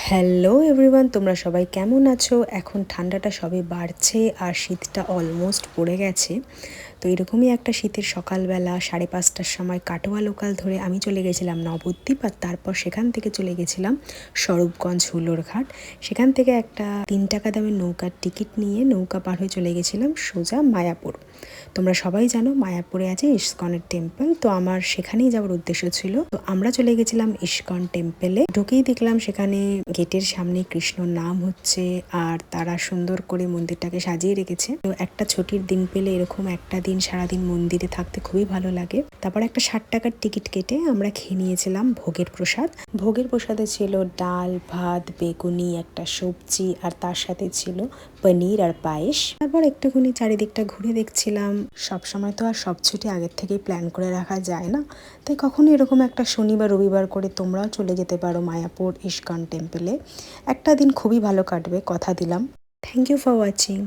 Hello everyone, তোমরা সবাই কেমন আছো? এখন ঠান্ডাটা সবে বাড়ছে আর শীতটা অলমোস্ট পড়ে গেছে। তো এরকমই একটা শীতের সকালবেলা 5:30টার সময় কাটোয়া লোকাল ধরে আমি চলে গেছিলাম নবদ্বীপ, আর তারপর সেখান থেকে চলে গেছিলাম স্বরূপগঞ্জ হুলোরঘাট। সেখান থেকে একটা 3 টাকা দামের নৌকার টিকিট নিয়ে নৌকা পার হয়ে চলে গেছিলাম সোজা মায়াপুর। তোমরা সবাই জানো মায়াপুরে আছে ইস্কনের টেম্পল, তো আমার সেখানেই যাওয়ার উদ্দেশ্য ছিল। তো আমরা চলে গেছিলাম ইস্কন টেম্পলে। ঢুকেই দেখলাম সেখানে গেটের সামনে কৃষ্ণর নাম হচ্ছে, আর তারা সুন্দর করে মন্দিরটাকে সাজিয়ে রেখেছে। তো একটা ছুটির দিন পেলে এরকম একটা দিন সারাদিন মন্দিরে থাকতে খুবই ভালো লাগে। তারপর একটা 60 টাকার টিকিট কেটে আমরা খেয়ে নিয়েছিলাম ভোগের প্রসাদ। ভোগের প্রসাদে ছিল ডাল, ভাত, বেগুনি, একটা সবজি, আর তার সাথে ছিল পনির আর পায়েস। তারপর একটুখানি চারিদিকটা ঘুরে দেখছিলাম। সবসময় তো আর সব ছুটি আগের থেকেই প্ল্যান করে রাখা যায় না, তাই কখনো এরকম একটা শনি বা রবিবার করে তোমরাও চলে যেতে পারো মায়াপুর ইস্কন টেম্পলে। একটা দিন খুবই ভালো কাটবে, কথা দিলাম। Thank you for watching.